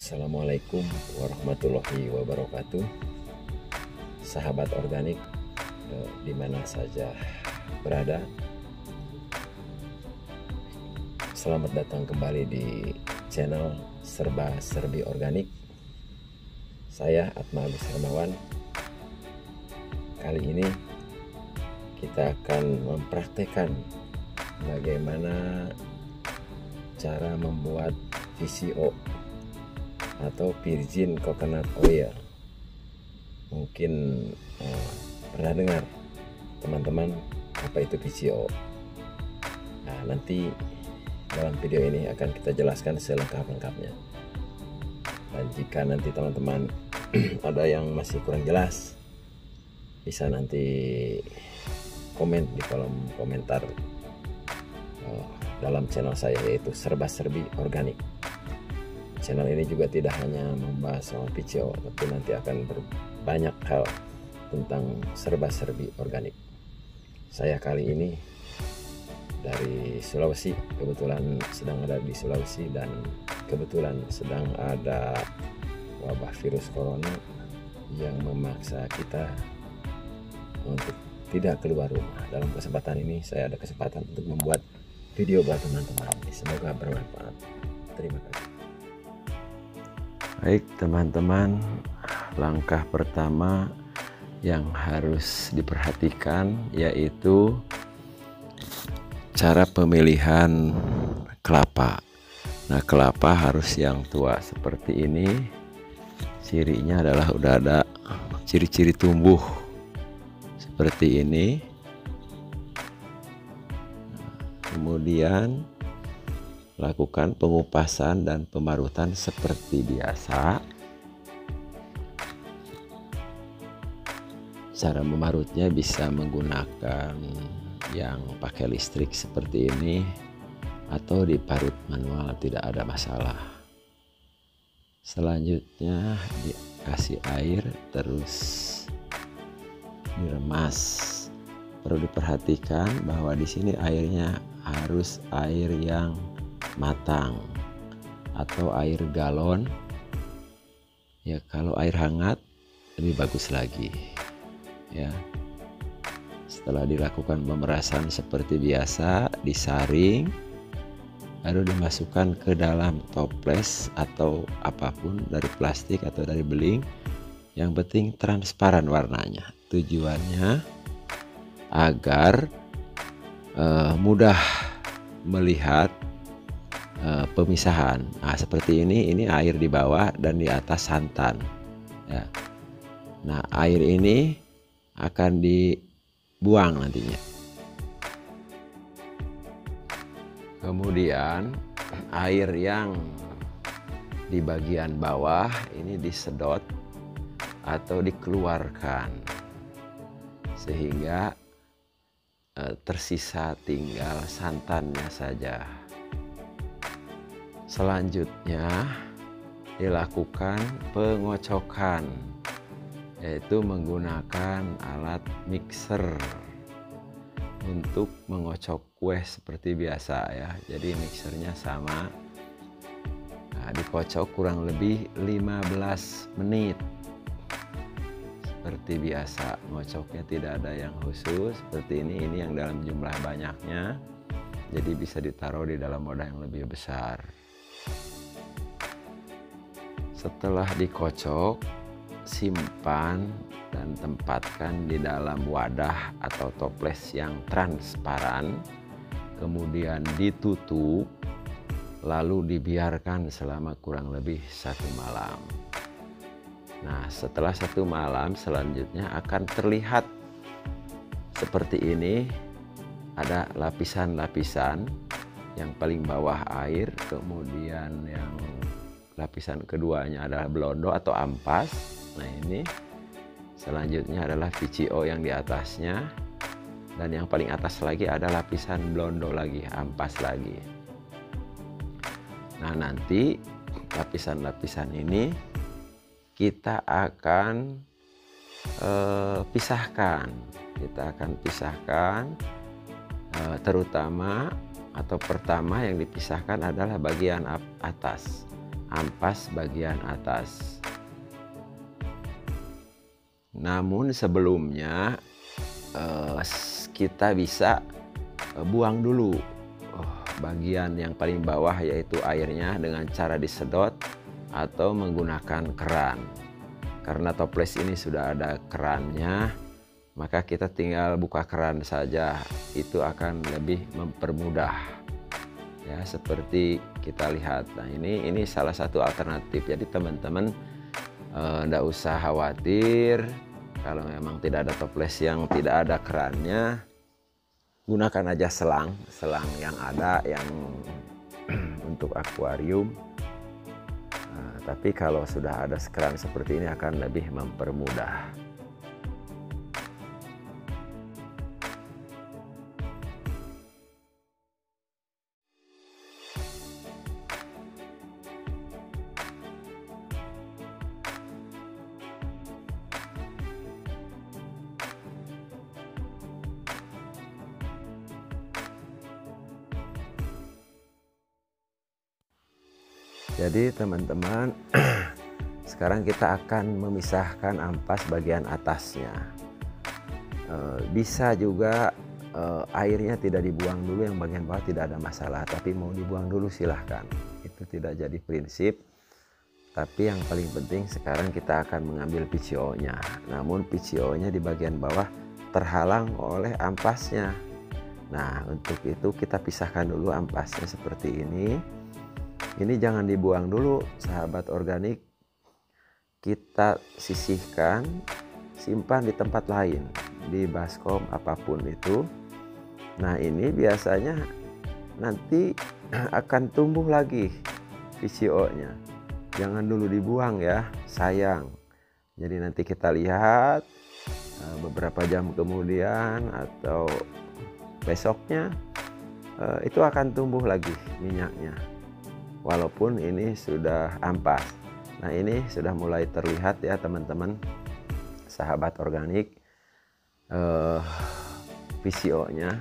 Assalamualaikum warahmatullahi wabarakatuh. Sahabat organik di mana saja berada, selamat datang kembali di channel Serba Serbi Organik. Saya Atma Agus Hermawan. Kali ini kita akan mempraktekkan bagaimana cara membuat VCO atau virgin coconut oil. Mungkin pernah dengar teman-teman apa itu VCO. Nah, nanti dalam video ini akan kita jelaskan selengkap-lengkapnya. Dan jika nanti teman-teman ada yang masih kurang jelas, bisa nanti komen di kolom komentar dalam channel saya, yaitu Serba Serbi Organik. Channel ini juga tidak hanya membahas soal VCO, tapi nanti akan banyak hal tentang serba-serbi organik. Saya kali ini dari Sulawesi, kebetulan sedang ada di Sulawesi, dan kebetulan sedang ada wabah virus corona yang memaksa kita untuk tidak keluar rumah. Dalam kesempatan ini saya ada kesempatan untuk membuat video buat teman-teman. Semoga bermanfaat. Terima kasih. Baik teman-teman, langkah pertama yang harus diperhatikan yaitu cara pemilihan kelapa. Nah, kelapa harus yang tua seperti ini. Cirinya adalah udah ada ciri-ciri tumbuh seperti ini. Kemudian lakukan pengupasan dan pemarutan seperti biasa. Cara memarutnya bisa menggunakan yang pakai listrik seperti ini atau diparut manual, tidak ada masalah. Selanjutnya dikasih air, terus diremas. Perlu diperhatikan bahwa di sini airnya harus air yang matang atau air galon. Ya, kalau air hangat lebih bagus lagi. Ya, setelah dilakukan pemerasan seperti biasa, disaring, lalu dimasukkan ke dalam toples atau apapun, dari plastik atau dari beling. Yang penting transparan warnanya. Tujuannya agar mudah melihat pemisahan. Nah, seperti ini air di bawah dan di atas santan. Ya. Nah, air ini akan dibuang nantinya. Kemudian air yang di bagian bawah ini disedot atau dikeluarkan sehingga tersisa tinggal santannya saja. Selanjutnya dilakukan pengocokan, yaitu menggunakan alat mixer untuk mengocok kue seperti biasa ya. Jadi mixernya sama. Nah, dikocok kurang lebih 15 menit. Seperti biasa, ngocoknya tidak ada yang khusus seperti ini yang dalam jumlah banyaknya. Jadi bisa ditaruh di dalam wadah yang lebih besar. Setelah dikocok, simpan dan tempatkan di dalam wadah atau toples yang transparan, kemudian ditutup, lalu dibiarkan selama kurang lebih 1 malam. Nah, setelah 1 malam selanjutnya akan terlihat seperti ini. Ada lapisan-lapisan. Yang paling bawah air, kemudian yang lapisan keduanya adalah blondo atau ampas. Nah, ini selanjutnya adalah VCO yang di atasnya, dan yang paling atas lagi ada lapisan blondo lagi, ampas lagi. Nah, nanti lapisan-lapisan ini kita akan pisahkan. Kita akan pisahkan, terutama atau pertama yang dipisahkan adalah bagian atas. ampas bagian atas. Namun sebelumnya kita bisa buang dulu bagian yang paling bawah, yaitu airnya, dengan cara disedot atau menggunakan keran. Karena toples ini sudah ada kerannya, maka kita tinggal buka keran saja, itu akan lebih mempermudah ya, seperti kita lihat. Nah, ini salah satu alternatif. Jadi teman-teman nggak usah khawatir kalau memang tidak ada toples yang tidak ada kerannya. Gunakan aja selang yang ada yang untuk akuarium. Tapi kalau sudah ada keran seperti ini akan lebih mempermudah. Jadi teman-teman, sekarang kita akan memisahkan ampas bagian atasnya. Bisa juga airnya tidak dibuang dulu, yang bagian bawah tidak ada masalah, tapi mau dibuang dulu silahkan, itu tidak jadi prinsip. Tapi yang paling penting sekarang kita akan mengambil PCO-nya. Namun PCO-nya di bagian bawah terhalang oleh ampasnya. Nah, untuk itu kita pisahkan dulu ampasnya seperti ini. Ini jangan dibuang dulu, sahabat organik. Kita sisihkan, simpan di tempat lain, di baskom apapun itu. Nah, ini biasanya nanti akan tumbuh lagi PCO-nya. Jangan dulu dibuang ya, sayang. Jadi nanti kita lihat beberapa jam kemudian atau besoknya itu akan tumbuh lagi minyaknya. Walaupun ini sudah ampas. Nah, ini sudah mulai terlihat ya teman-teman, sahabat organik, PCO-nya.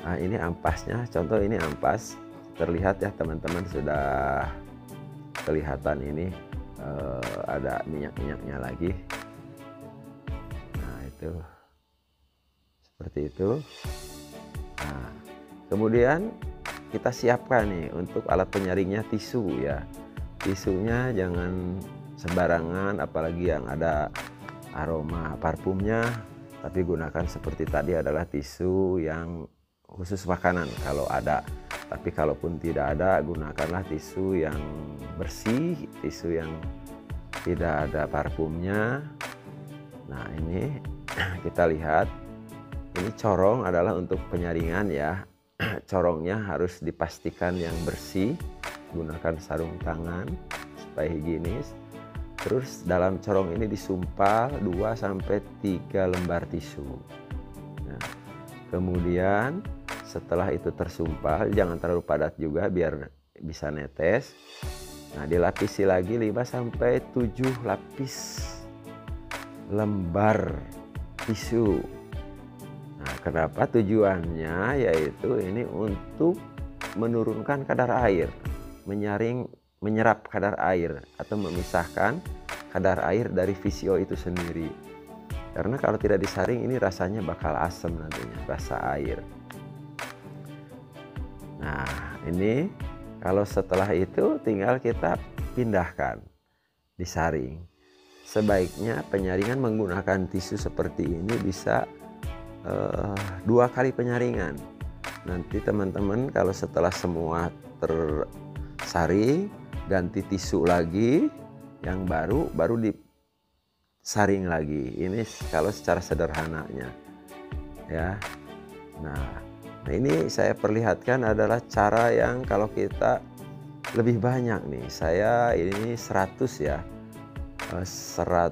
Nah, ini ampasnya, contoh ini ampas, terlihat ya teman-teman, sudah kelihatan ini ada minyak-minyaknya lagi. Nah, itu seperti itu. Nah, kemudian kita siapkan nih untuk alat penyaringnya, tisu ya. Tisunya jangan sembarangan, apalagi yang ada aroma parfumnya, tapi gunakan seperti tadi adalah tisu yang khusus makanan kalau ada. Tapi kalaupun tidak ada, gunakanlah tisu yang bersih, tisu yang tidak ada parfumnya. Nah, ini kita lihat, ini corong adalah untuk penyaringan ya. Corongnya harus dipastikan yang bersih, gunakan sarung tangan supaya higienis. Terus dalam corong ini disumpal 2-3 lembar tisu. Nah, kemudian setelah itu tersumpal, jangan terlalu padat juga biar bisa netes. Nah, dilapisi lagi 5-7 lapis lembar tisu. Nah, kenapa tujuannya? Yaitu ini untuk menurunkan kadar air, menyerap kadar air atau memisahkan kadar air dari PCO itu sendiri. Karena kalau tidak disaring ini rasanya bakal asam nantinya, rasa air. Nah, ini kalau setelah itu tinggal kita pindahkan, disaring. Sebaiknya penyaringan menggunakan tisu seperti ini bisa 2 kali penyaringan. Nanti teman-teman kalau setelah semua tersaring, ganti tisu lagi yang baru disaring lagi. Ini kalau secara sederhananya ya. Nah, ini saya perlihatkan adalah cara yang kalau kita lebih banyak nih. Saya ini 100 ya, 100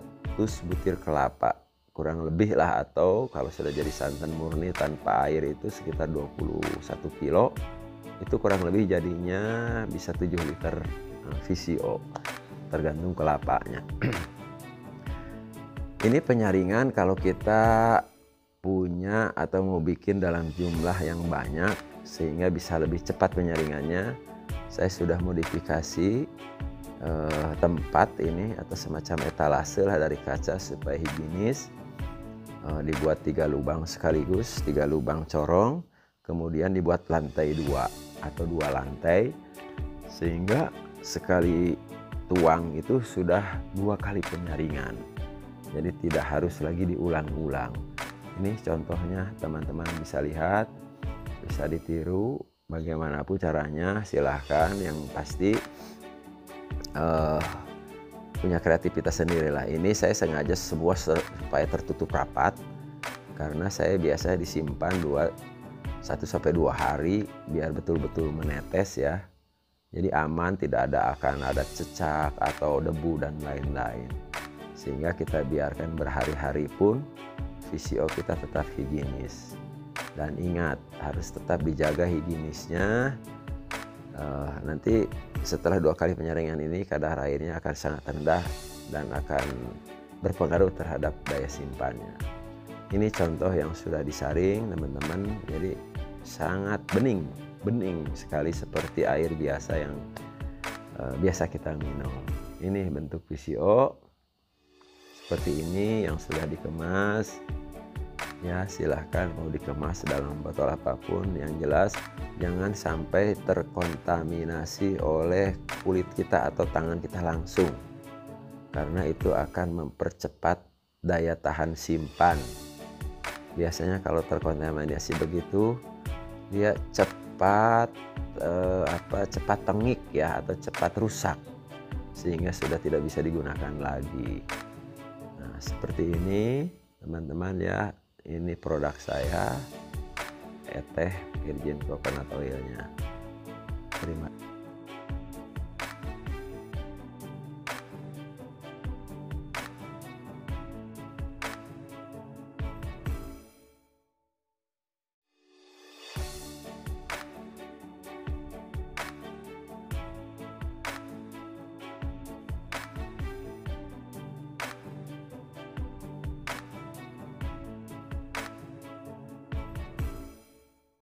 butir kelapa kurang lebih lah, atau kalau sudah jadi santan murni tanpa air itu sekitar 21 kilo, itu kurang lebih jadinya bisa 7 liter VCO, tergantung kelapanya. Ini penyaringan kalau kita punya atau mau bikin dalam jumlah yang banyak sehingga bisa lebih cepat penyaringannya. saya sudah modifikasi tempat ini atau semacam etalase lah dari kaca supaya higienis. Dibuat 3 lubang sekaligus, 3 lubang corong, kemudian dibuat lantai 2 atau 2 lantai, sehingga sekali tuang itu sudah 2 kali penyaringan. Jadi tidak harus lagi diulang-ulang. Ini contohnya, teman-teman bisa lihat, bisa ditiru. Bagaimanapun caranya silahkan, yang pasti punya kreativitas sendiri lah. Ini saya sengaja sebuah supaya tertutup rapat, karena saya biasa disimpan 1-2 hari biar betul-betul menetes ya. Jadi aman, tidak akan ada cecak atau debu dan lain-lain. Sehingga kita biarkan berhari-hari pun VCO kita tetap higienis. Dan ingat, harus tetap dijaga higienisnya. Nanti setelah 2 kali penyaringan ini kadar airnya akan sangat rendah dan akan berpengaruh terhadap daya simpannya. Ini contoh yang sudah disaring, teman-teman. Jadi sangat bening sekali seperti air biasa yang biasa kita minum. Ini bentuk VCO seperti ini yang sudah dikemas. Ya, silahkan mau dikemas dalam botol apapun, yang jelas jangan sampai terkontaminasi oleh kulit kita atau tangan kita langsung, karena itu akan mempercepat daya tahan simpan. Biasanya kalau terkontaminasi begitu, dia cepat tengik ya, atau cepat rusak, sehingga sudah tidak bisa digunakan lagi. Nah, seperti ini teman-teman ya. Ini produk saya, Eteh Virgin Coconut Oilnya. Terima kasih.